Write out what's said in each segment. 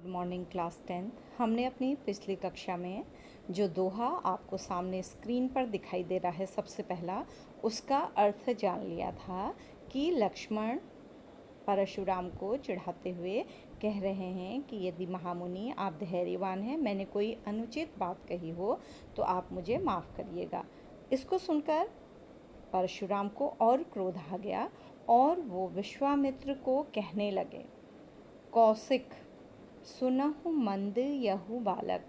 Good morning class 10th। हमने अपनी पिछली कक्षा में जो दोहा आपको सामने स्क्रीन पर दिखाई दे रहा है सबसे पहला उसका अर्थ जान लिया था कि लक्ष्मण परशुराम को चिढ़ाते हुए कह रहे हैं कि यदि महामुनि आप धैर्यवान हैं, मैंने कोई अनुचित बात कही हो तो आप मुझे माफ़ करिएगा। इसको सुनकर परशुराम को और क्रोध आ गया और वो विश्वामित्र को कहने लगे, कौशिक सुनहु मंद यहु बालक।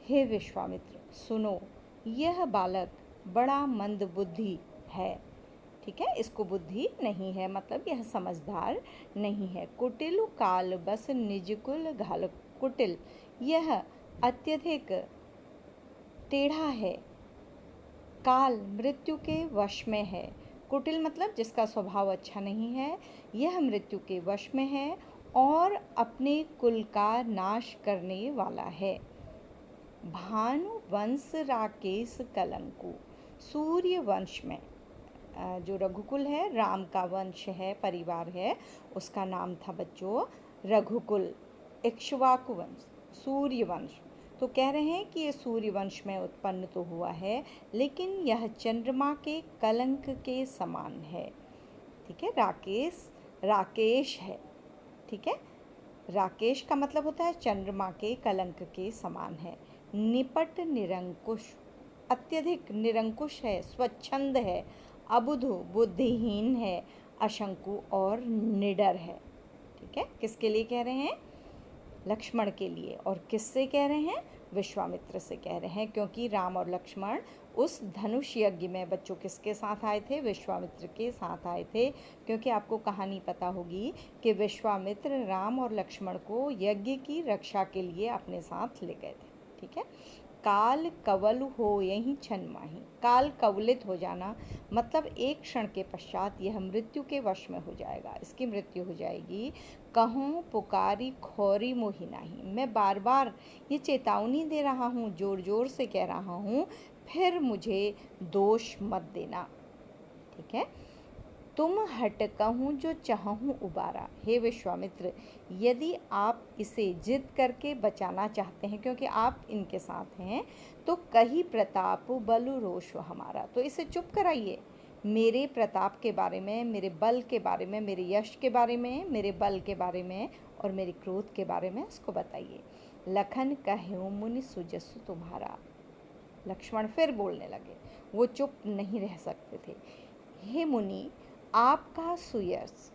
हे विश्वामित्र, सुनो, यह बालक बड़ा मंद बुद्धि है। ठीक है, इसको बुद्धि नहीं है, मतलब यह समझदार नहीं है। कुटिल काल बस निजकुल घाल कुटिल, यह अत्यधिक टेढ़ा है, काल मृत्यु के वश में है। कुटिल मतलब जिसका स्वभाव अच्छा नहीं है, यह मृत्यु के वश में है और अपने कुल का नाश करने वाला है। भानु वंश राकेश कलंकु, सूर्य वंश में जो रघुकुल है, राम का वंश है, परिवार है, उसका नाम था बच्चों रघुकुल। इक्ष्वाकु वंश, सूर्य वंश। तो कह रहे हैं कि ये सूर्य वंश में उत्पन्न तो हुआ है, लेकिन यह चंद्रमा के कलंक के समान है। ठीक है, राकेश है। ठीक है, राकेश का मतलब होता है चंद्रमा के कलंक के समान है। निपट निरंकुश, अत्यधिक निरंकुश है, स्वच्छंद है, अबुध बुद्धिहीन है, अशंकु और निडर है। ठीक है, किसके लिए कह रहे हैं? लक्ष्मण के लिए। और किससे कह रहे हैं? विश्वामित्र से कह रहे हैं, क्योंकि राम और लक्ष्मण उस धनुष यज्ञ में बच्चों किसके साथ आए थे? विश्वामित्र के साथ आए थे। क्योंकि आपको कहानी पता होगी कि विश्वामित्र राम और लक्ष्मण को यज्ञ की रक्षा के लिए अपने साथ ले गए थे। ठीक है, काल कवल हो यही क्षण माही। काल कवलित हो जाना मतलब एक क्षण के पश्चात यह मृत्यु के वश में हो जाएगा, इसकी मृत्यु हो जाएगी। कहूँ पुकारी खोरी मोहि नाही, मैं बार बार ये चेतावनी दे रहा हूँ, जोर जोर से कह रहा हूँ, फिर मुझे दोष मत देना। ठीक है, तुम हटकहूँ जो चाहूँ उबारा। हे विश्वामित्र, यदि आप इसे जिद करके बचाना चाहते हैं, क्योंकि आप इनके साथ हैं, तो कही प्रताप बलु रोष हमारा, तो इसे चुप कराइए। मेरे प्रताप के बारे में, मेरे बल के बारे में, मेरे यश के बारे में, मेरे बल के बारे में और मेरे क्रोध के बारे में उसको बताइए। लखन कहो मुनि सुजसु तुम्हारा। लक्ष्मण फिर बोलने लगे, वो चुप नहीं रह सकते थे। हे मुनि, आपका सुयश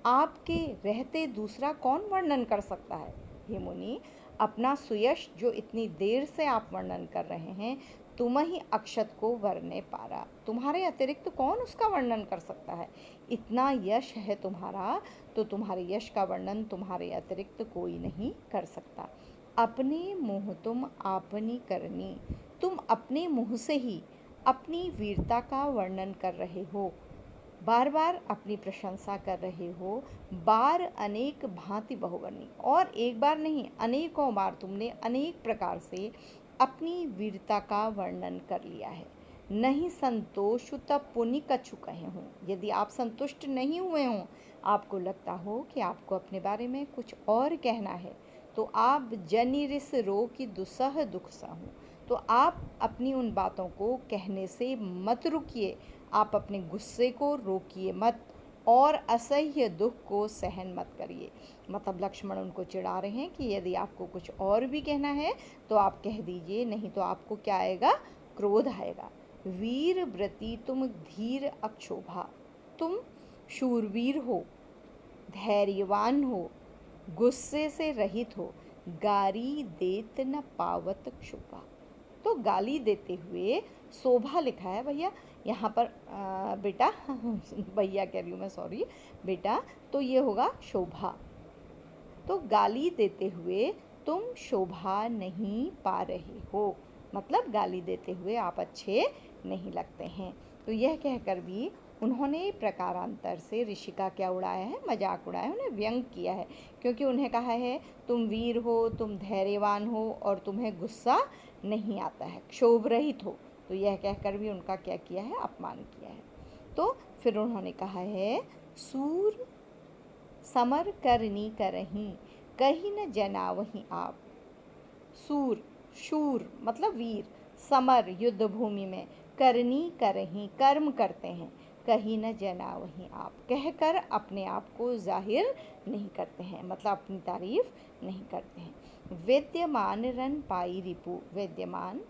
आपके रहते दूसरा कौन वर्णन कर सकता है? हे मुनि, अपना सुयश जो इतनी देर से आप वर्णन कर रहे हैं, तुम ही अक्षत को वर्णे पारा, तुम्हारे अतिरिक्त कौन उसका वर्णन कर सकता है? इतना यश है तुम्हारा, तो तुम्हारे यश का वर्णन तुम्हारे अतिरिक्त कोई नहीं कर सकता। अपने मुँह तुम आपनी करनी, तुम अपने मुँह से ही अपनी वीरता का वर्णन कर रहे हो, बार बार अपनी प्रशंसा कर रहे हो। बार अनेक भांति बहुवर्णी, और एक बार नहीं अनेकों बार तुमने अनेक प्रकार से अपनी वीरता का वर्णन कर लिया है। नहीं संतोष तब पुनि कछु कहे हों, यदि आप संतुष्ट नहीं हुए हों, आपको लगता हो कि आपको अपने बारे में कुछ और कहना है, तो आप जनिरिस रो की दुसह दुख सहूँ, तो आप अपनी उन बातों को कहने से मत रुकिए, आप अपने गुस्से को रोकिए मत और असह्य दुख को सहन मत करिए। मतलब लक्ष्मण उनको चिढ़ा रहे हैं कि यदि आपको कुछ और भी कहना है तो आप कह दीजिए, नहीं तो आपको क्या आएगा? क्रोध आएगा। वीर व्रती तुम धीर अक्षोभा, तुम शूरवीर हो, धैर्यवान हो, गुस्से से रहित हो, गारी देत न पावत क्षोभा। तो गाली देते हुए शोभा लिखा है भैया यहाँ पर, बेटा भैया कह रही हूँ मैं, सॉरी बेटा, तो ये होगा शोभा। तो गाली देते हुए तुम शोभा नहीं पा रहे हो, मतलब गाली देते हुए आप अच्छे नहीं लगते हैं। तो यह कहकर भी उन्होंने प्रकारांतर से ऋषि का क्या उड़ाया है? मजाक उड़ाया है, उन्हें व्यंग किया है। क्योंकि उन्हें कहा है तुम वीर हो, तुम धैर्यवान हो और तुम्हें गुस्सा नहीं आता है, क्षोभ रहित हो। तो यह कहकर भी उनका क्या किया है? अपमान किया है। तो फिर उन्होंने कहा है सूर समर करनी करहीं, कहीं न जनावहीं आप। सूर, शूर मतलब वीर, समर युद्ध भूमि में, करनी करहीं कर्म करते हैं, कहीं न जनावहीं आप, कहकर अपने आप को जाहिर नहीं करते हैं, मतलब अपनी तारीफ नहीं करते हैं। विद्यमान रण पाई रिपु, विद्यमान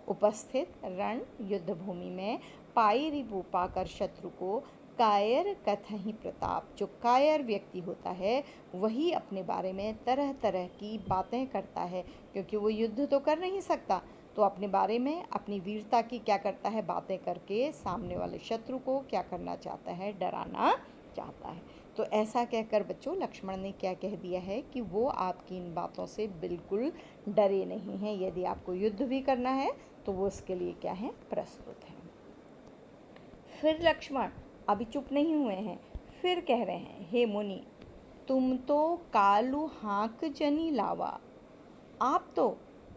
उपस्थित रण युद्ध भूमि में, पाई रिपु पाकर शत्रु को, कायर कथहि प्रताप, जो कायर व्यक्ति होता है वही अपने बारे में तरह तरह की बातें करता है, क्योंकि वो युद्ध तो कर नहीं सकता, तो अपने बारे में अपनी वीरता की क्या करता है, बातें करके सामने वाले शत्रु को क्या करना चाहता है, डराना चाहता है। तो ऐसा कहकर बच्चों लक्ष्मण ने क्या कह दिया है कि वो आपकी इन बातों से बिल्कुल डरे नहीं हैं। यदि आपको युद्ध भी करना है तो वो उसके लिए क्या है, प्रस्तुत है। फिर लक्ष्मण अभी चुप नहीं हुए हैं, फिर कह रहे हैं, हे मुनि तुम तो कालू हाँक जनी लावा, आप तो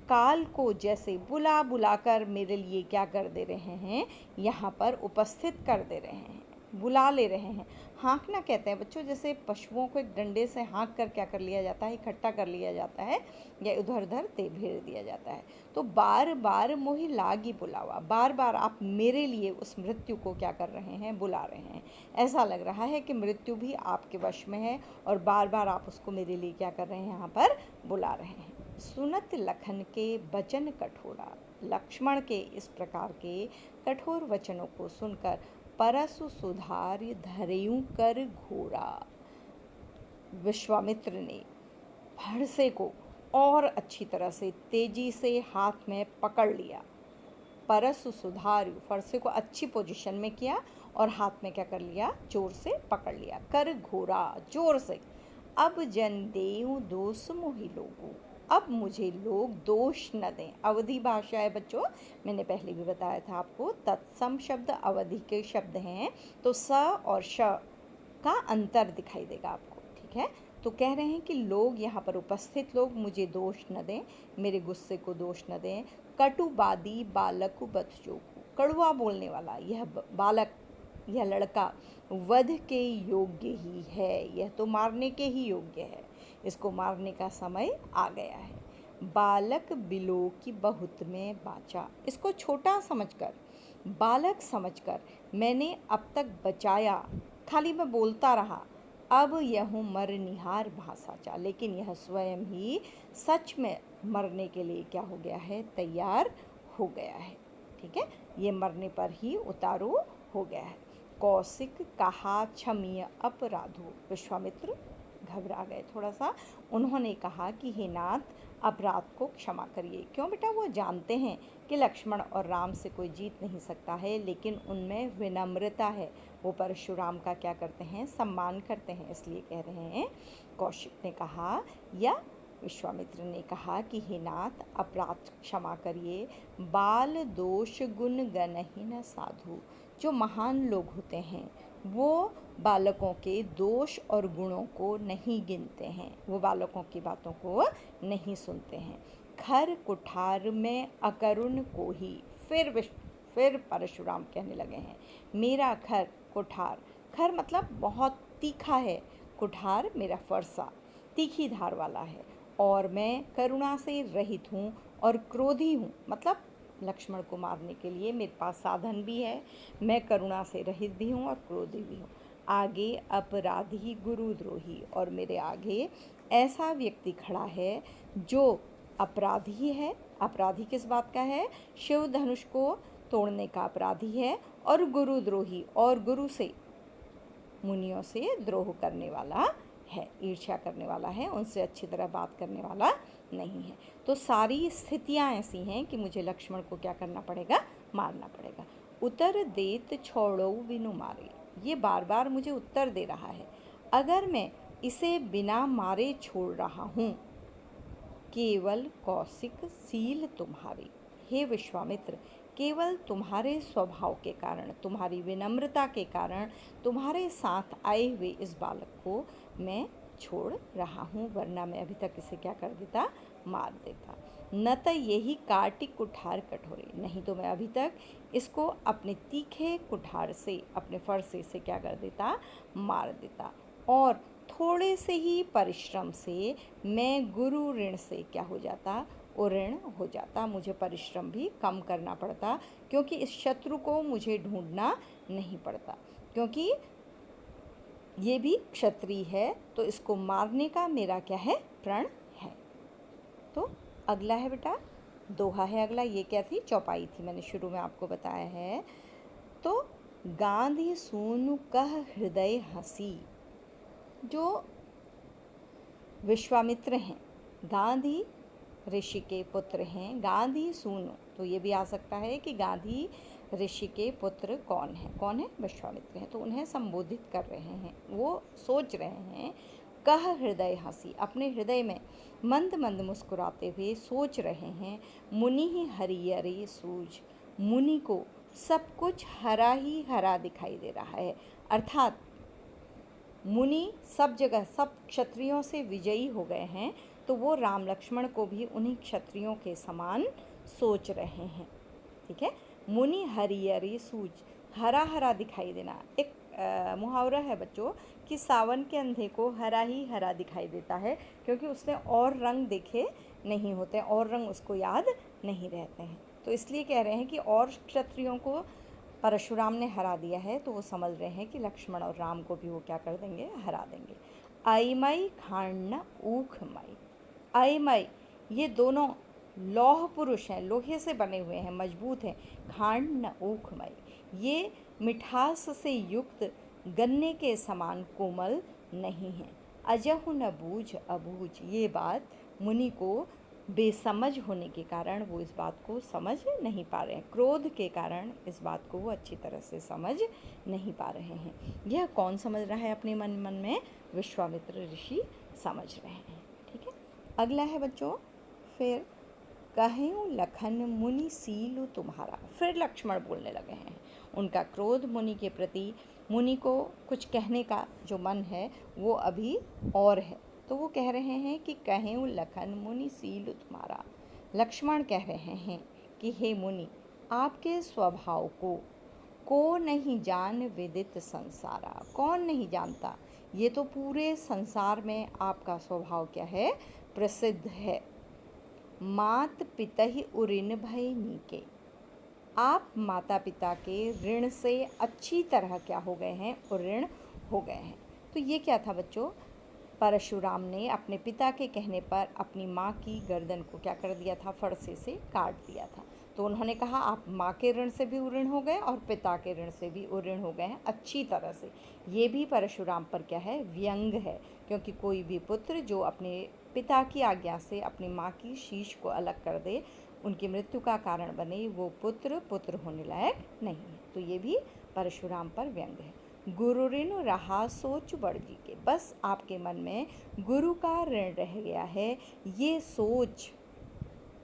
काल को जैसे बुला बुलाकर मेरे लिए क्या कर दे रहे हैं, यहाँ पर उपस्थित कर दे रहे हैं, बुला ले रहे हैं। हाँकना कहते हैं बच्चों, जैसे पशुओं को एक डंडे से हाँक कर क्या कर लिया जाता है, इकट्ठा कर लिया जाता है या इधर उधर भेज दिया जाता है। तो बार बार मोहि लागी बुलावा, बार बार आप मेरे लिए उस मृत्यु को क्या कर रहे हैं, बुला रहे हैं। ऐसा लग रहा है कि मृत्यु भी आपके वश में है और बार बार आप उसको मेरे लिए क्या कर रहे हैं, यहाँ पर बुला रहे हैं। सुनत लखन के वचन कठोरा, लक्ष्मण के इस प्रकार के कठोर वचनों को सुनकर परसु सुधार धरेयू कर घोरा, विश्वामित्र ने फरसे को और अच्छी तरह से तेजी से हाथ में पकड़ लिया। परसु सुधार, फरसे को अच्छी पोजीशन में किया और हाथ में क्या कर लिया, जोर से पकड़ लिया। कर घोरा, जोर से। अब जन देव दोष मोहि लोगो, अब मुझे लोग दोष न दें। अवधि भाषा है बच्चों, मैंने पहले भी बताया था आपको, तत्सम शब्द अवधि के शब्द हैं, तो स और श का अंतर दिखाई देगा आपको, ठीक है। तो कह रहे हैं कि लोग यहाँ पर उपस्थित लोग मुझे दोष न दें, मेरे गुस्से को दोष न दें। कटुबादी बालक बतजोकु, कड़ुआ बोलने वाला यह बालक, यह लड़का वध के योग्य ही है, यह तो मारने के ही योग्य है, इसको मारने का समय आ गया है। बालक बिलो की बहुत में बाचा, इसको छोटा समझकर, बालक समझकर मैंने अब तक बचाया, खाली मैं बोलता रहा। अब यह मरनिहार भाषाचा, लेकिन यह स्वयं ही सच में मरने के लिए क्या हो गया है, तैयार हो गया है, ठीक है। ये मरने पर ही उतारू हो गया है। कौशिक कहा क्षमीय अपराधो, विश्वामित्र घबरा गए थोड़ा सा। उन्होंने कहा कि हे नाथ अपराध को क्षमा करिए। क्यों बेटा, वो जानते हैं कि लक्ष्मण और राम से कोई जीत नहीं सकता है, लेकिन उनमें विनम्रता है, वो परशुराम का क्या करते हैं, सम्मान करते हैं, इसलिए कह रहे हैं। कौशिक ने कहा या विश्वामित्र ने कहा कि हे नाथ अपराध क्षमा करिए। बाल दोष गुण गणहि न साधु, जो महान लोग होते हैं वो बालकों के दोष और गुणों को नहीं गिनते हैं, वो बालकों की बातों को नहीं सुनते हैं। खर कुठार में अकरुण को ही, फिर परशुराम कहने लगे हैं, मेरा खर कुठार, खर मतलब बहुत तीखा है, कुठार मेरा फरसा तीखी धार वाला है, और मैं करुणा से रहित हूँ और क्रोधी हूँ, मतलब लक्ष्मण को मारने के लिए मेरे पास साधन भी है, मैं करुणा से रहित भी हूँ और क्रोधी भी हूँ। आगे अपराधी गुरुद्रोही, और मेरे आगे ऐसा व्यक्ति खड़ा है जो अपराधी है। अपराधी किस बात का है, शिव धनुष को तोड़ने का अपराधी है, और गुरुद्रोही, और गुरु से, मुनियों से द्रोह करने वाला है, ईर्ष्या करने वाला है, उनसे अच्छी तरह बात करने वाला नहीं है। तो सारी स्थितियां ऐसी हैं कि मुझे लक्ष्मण को क्या करना पड़ेगा, मारना पड़ेगा। उत्तर देत छोड़ो बिनु मारे, ये बार बार मुझे उत्तर दे रहा है, अगर मैं इसे बिना मारे छोड़ रहा हूँ, केवल कौशिक सील तुम्हारी, हे विश्वामित्र, केवल तुम्हारे स्वभाव के कारण, तुम्हारी विनम्रता के कारण, तुम्हारे साथ आए हुए इस बालक को मैं छोड़ रहा हूँ, वरना मैं अभी तक इसे क्या कर देता, मार देता। न तो यही काटी कुठार कठोरे, नहीं तो मैं अभी तक इसको अपने तीखे कुठार से, अपने फरसे से क्या कर देता, मार देता। और थोड़े से ही परिश्रम से मैं गुरु ऋण से क्या हो जाता, उऋण हो जाता। मुझे परिश्रम भी कम करना पड़ता, क्योंकि इस शत्रु को मुझे ढूंढना नहीं पड़ता, क्योंकि ये भी क्षत्रिय है, तो इसको मारने का मेरा क्या है, प्रण है। तो अगला है बेटा दोहा है अगला। ये क्या थी, चौपाई थी, मैंने शुरू में आपको बताया है। तो गांधी सूनु कह हृदय हंसी। जो विश्वामित्र हैं, गांधी ऋषि के पुत्र हैं, गांधी सूनु, तो ये भी आ सकता है कि गांधी ऋषि के पुत्र कौन है, विश्वामित्र हैं। तो उन्हें संबोधित कर रहे हैं, वो सोच रहे हैं। कह हृदय हंसी, अपने हृदय में मंद मंद मुस्कुराते हुए सोच रहे हैं। मुनि ही हरियरे सूझ, मुनि को सब कुछ हरा ही हरा दिखाई दे रहा है, अर्थात मुनि सब जगह सब क्षत्रियों से विजयी हो गए हैं, तो वो राम लक्ष्मण को भी उन्हीं क्षत्रियों के समान सोच रहे हैं। ठीक है, मुनि हरियरी सूझ, हरा हरा दिखाई देना। एक मुहावरा है बच्चों कि सावन के अंधे को हरा ही हरा दिखाई देता है, क्योंकि उसने और रंग देखे नहीं होते, और रंग उसको याद नहीं रहते हैं। तो इसलिए कह रहे हैं कि और क्षत्रियों को परशुराम ने हरा दिया है, तो वो समझ रहे हैं कि लक्ष्मण और राम को भी वो क्या कर देंगे, हरा देंगे। अयमई खांडना ऊख मई, अयमई ये दोनों लौह पुरुष हैं, लोहे से बने हुए हैं, मजबूत हैं। खांड न ऊख मई, ये मिठास से युक्त गन्ने के समान कोमल नहीं हैं। अजहु न बूझ अबूझ, ये बात मुनि को बेसमझ होने के कारण वो इस बात को समझ नहीं पा रहे हैं, क्रोध के कारण इस बात को वो अच्छी तरह से समझ नहीं पा रहे हैं। यह कौन समझ रहा है अपने मन मन में, विश्वामित्र ऋषि समझ रहे हैं। ठीक है, अगला है बच्चों, फिर कहें लखन मुनि सीलु तुम्हारा। फिर लक्ष्मण बोलने लगे हैं, उनका क्रोध मुनि के प्रति, मुनि को कुछ कहने का जो मन है वो अभी और है। तो वो कह रहे हैं कि कहें लखन मुनि सीलु तुम्हारा। लक्ष्मण कह रहे हैं कि हे मुनि, आपके स्वभाव को नहीं जान विदित संसारा। कौन नहीं जानता, ये तो पूरे संसार में आपका स्वभाव क्या है, प्रसिद्ध है। मात पिता ही उऋण भय नीके, आप माता पिता के ऋण से अच्छी तरह क्या हो गए हैं, उऋण हो गए हैं। तो ये क्या था बच्चों, परशुराम ने अपने पिता के कहने पर अपनी माँ की गर्दन को क्या कर दिया था, फरसे से काट दिया था। तो उन्होंने कहा आप माँ के ऋण से भी उऋण हो गए और पिता के ऋण से भी उऋण हो गए हैं अच्छी तरह से। ये भी परशुराम पर क्या है, व्यंग है, क्योंकि कोई भी पुत्र जो अपने पिता की आज्ञा से अपनी माँ की शीश को अलग कर दे, उनकी मृत्यु का कारण बने, वो पुत्र होने लायक नहीं है। तो ये भी परशुराम पर व्यंग है। गुरु ऋण रहा सोच बढ़ जी के, बस आपके मन में गुरु का ऋण रह गया है, ये सोच,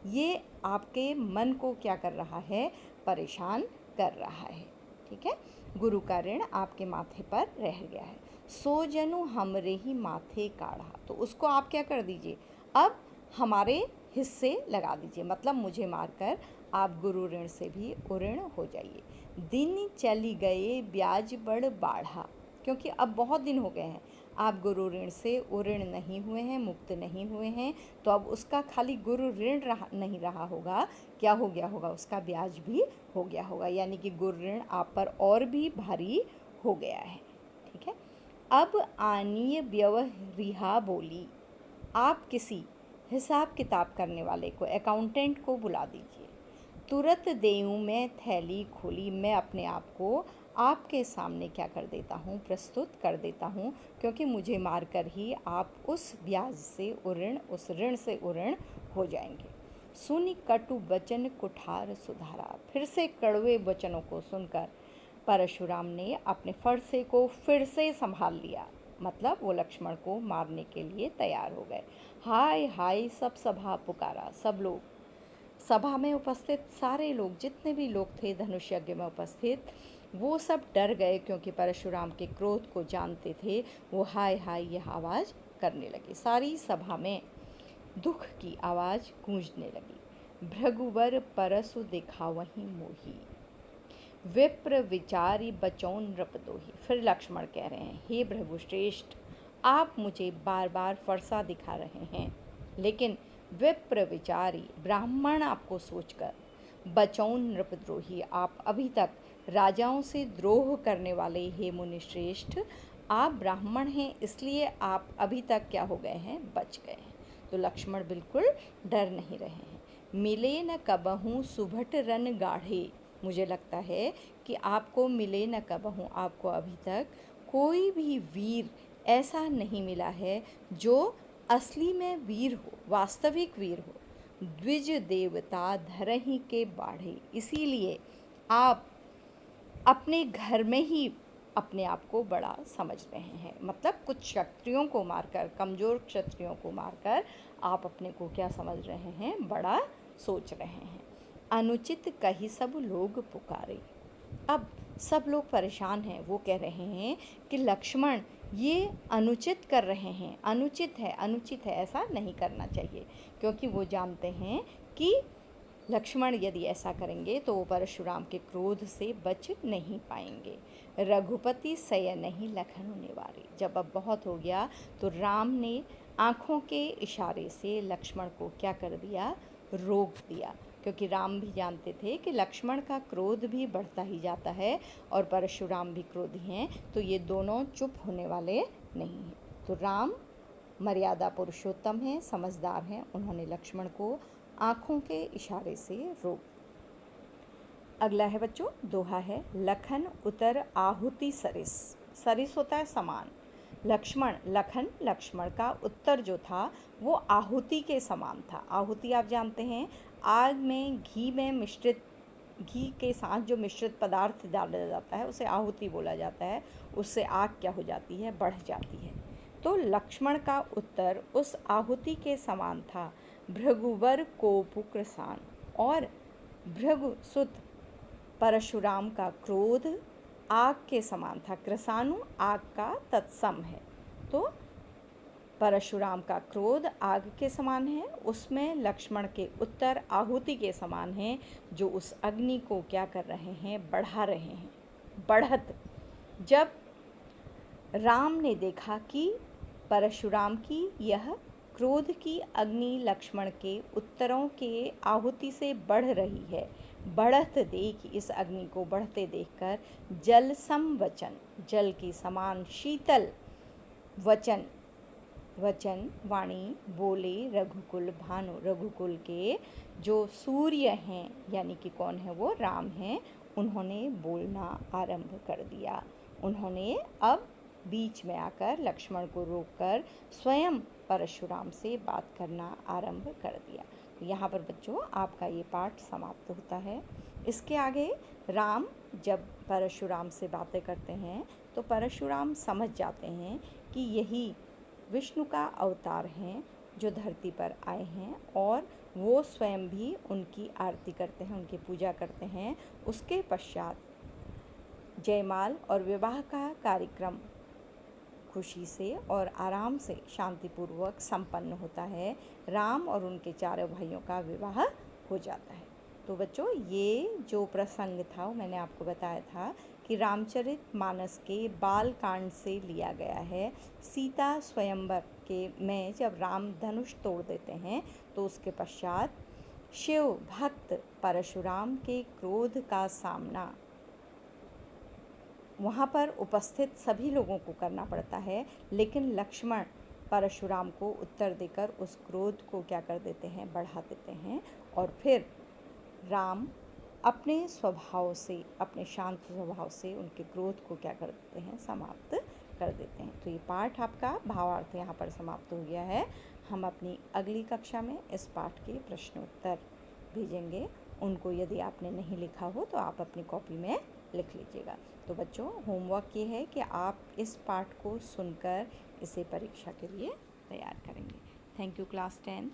ये आपके मन को क्या कर रहा है, परेशान कर रहा है। ठीक है, गुरु का ऋण आपके माथे पर रह गया है। सो जनु हमरे ही माथे काढ़ा, तो उसको आप क्या कर दीजिए, अब हमारे हिस्से लगा दीजिए, मतलब मुझे मारकर आप गुरु ऋण से भी उऋण हो जाइए। दिन चली गए ब्याज बढ़ बाढ़ा, क्योंकि अब बहुत दिन हो गए हैं आप गुरु ऋण से उऋण नहीं हुए हैं, मुक्त नहीं हुए हैं, तो अब उसका खाली गुरु ऋण नहीं रहा होगा, क्या हो गया होगा, उसका ब्याज भी हो गया होगा, यानी कि गुरु ऋण आप पर और भी भारी हो गया है। ठीक है, अब आनीय व्यवहारिहा बोली, आप किसी हिसाब किताब करने वाले को, अकाउंटेंट को बुला दीजिए। तुरंत देऊँ मैं थैली खोली, मैं अपने आप को आपके सामने क्या कर देता हूँ, प्रस्तुत कर देता हूँ, क्योंकि मुझे मारकर ही आप उस ब्याज से उऋण, उस ऋण से उऋण हो जाएंगे। सुनि कटु वचन कुठार सुधारा, फिर से कड़वे वचनों को सुनकर परशुराम ने अपने फरसे को फिर से संभाल लिया, मतलब वो लक्ष्मण को मारने के लिए तैयार हो गए। हाय हाय सब सभा पुकारा, सब लोग, सभा में उपस्थित सारे लोग, जितने भी लोग थे धनुष यज्ञ में उपस्थित, वो सब डर गए, क्योंकि परशुराम के क्रोध को जानते थे। वो हाय हाय यह आवाज़ करने लगे, सारी सभा में दुख की आवाज़ गूंजने लगी। भृगुवर परसु दिखावहीं मोही, विप्र विचारी बचौन नृपदोही। फिर लक्ष्मण कह रहे हैं, हे भृगुश्रेष्ठ, आप मुझे बार बार फरसा दिखा रहे हैं, लेकिन विप्र विचारी ब्राह्मण आपको सोचकर, बचौन नृपद्रोही आप अभी तक राजाओं से द्रोह करने वाले हे मुनिश्रेष्ठ, आप ब्राह्मण हैं इसलिए आप अभी तक क्या हो गए हैं, बच गए हैं। तो लक्ष्मण बिल्कुल डर नहीं रहे हैं। मिले न कबहूँ सुभट रन गाढ़े, मुझे लगता है कि आपको मिले न कबहूँ, आपको अभी तक कोई भी वीर ऐसा नहीं मिला है जो असली में वीर हो, वास्तविक वीर हो। द्विज देवता धरहि के बाढ़े, इसीलिए आप अपने घर में ही अपने आप को बड़ा समझ रहे हैं। मतलब कुछ क्षत्रियों को मारकर, कमज़ोर क्षत्रियों को मारकर आप अपने को क्या समझ रहे हैं, बड़ा सोच रहे हैं। अनुचित कही सब लोग पुकारे, अब सब लोग परेशान हैं। वो कह रहे हैं कि लक्ष्मण ये अनुचित कर रहे हैं, अनुचित है, ऐसा नहीं करना चाहिए, क्योंकि वो जानते हैं कि लक्ष्मण यदि ऐसा करेंगे तो वो परशुराम के क्रोध से बच नहीं पाएंगे। रघुपति सय नहीं लखन निवारे, जब अब बहुत हो गया तो राम ने आँखों के इशारे से लक्ष्मण को क्या कर दिया, रोक दिया, क्योंकि राम भी जानते थे कि लक्ष्मण का क्रोध भी बढ़ता ही जाता है और परशुराम भी क्रोधी हैं, तो ये दोनों चुप होने वाले नहीं हैं। तो राम मर्यादा पुरुषोत्तम हैं, समझदार हैं, उन्होंने लक्ष्मण को आँखों के इशारे से रोक। अगला है बच्चों, दोहा है, लखन उतर आहुति सरिस, सरिस होता है समान, लक्ष्मण का उत्तर जो था वो आहुति के समान था। आहुति आप जानते हैं, आग में घी के साथ जो मिश्रित पदार्थ डाला जाता है उसे आहुति बोला जाता है। उससे आग क्या हो जाती है, बढ़ जाती है। तो लक्ष्मण का उत्तर उस आहुति के समान था। भृगुवर कोपुक्रसान, और भृगुसुत परशुराम का क्रोध आग के समान था। कृसानु आग का तत्सम है, तो परशुराम का क्रोध आग के समान है, उसमें लक्ष्मण के उत्तर आहुति के समान है, जो उस अग्नि को क्या कर रहे हैं, बढ़ा रहे हैं। बढ़त, जब राम ने देखा कि परशुराम की यह क्रोध की अग्नि लक्ष्मण के उत्तरों के आहुति से बढ़ रही है, बढ़त देख, इस अग्नि को बढ़ते देखकर जल सम वचन, जल के समान शीतल वचन वाणी बोले रघुकुल भानु, रघुकुल के जो सूर्य हैं, यानी कि कौन है वो, राम हैं, उन्होंने बोलना आरंभ कर दिया। उन्होंने अब बीच में आकर लक्ष्मण को रोककर स्वयं परशुराम से बात करना आरंभ कर दिया। तो यहाँ पर बच्चों आपका ये पाठ समाप्त होता है। इसके आगे राम जब परशुराम से बातें करते हैं तो परशुराम समझ जाते हैं कि यही विष्णु का अवतार हैं जो धरती पर आए हैं, और वो स्वयं भी उनकी आरती करते हैं, उनकी पूजा करते हैं। उसके पश्चात जयमाल और विवाह का कार्यक्रम खुशी से और आराम से शांतिपूर्वक संपन्न होता है। राम और उनके चारों भाइयों का विवाह हो जाता है। तो बच्चों ये जो प्रसंग था वो मैंने आपको बताया था कि रामचरितमानस के बाल कांड से लिया गया है। सीता स्वयंवर के में जब राम धनुष तोड़ देते हैं तो उसके पश्चात शिव भक्त परशुराम के क्रोध का सामना वहाँ पर उपस्थित सभी लोगों को करना पड़ता है, लेकिन लक्ष्मण परशुराम को उत्तर देकर उस क्रोध को क्या कर देते हैं, बढ़ा देते हैं, और फिर राम अपने स्वभाव से, अपने शांत स्वभाव से उनके क्रोध को क्या कर देते हैं, समाप्त कर देते हैं। तो ये पाठ आपका भावार्थ यहाँ पर समाप्त हो गया है। हम अपनी अगली कक्षा में इस पाठ के प्रश्नोत्तर भेजेंगे। उनको यदि आपने नहीं लिखा हो तो आप अपनी कॉपी में लिख लीजिएगा। तो बच्चों होमवर्क ये है कि आप इस पाठ को सुनकर इसे परीक्षा के लिए तैयार करेंगे। Thank you class 10।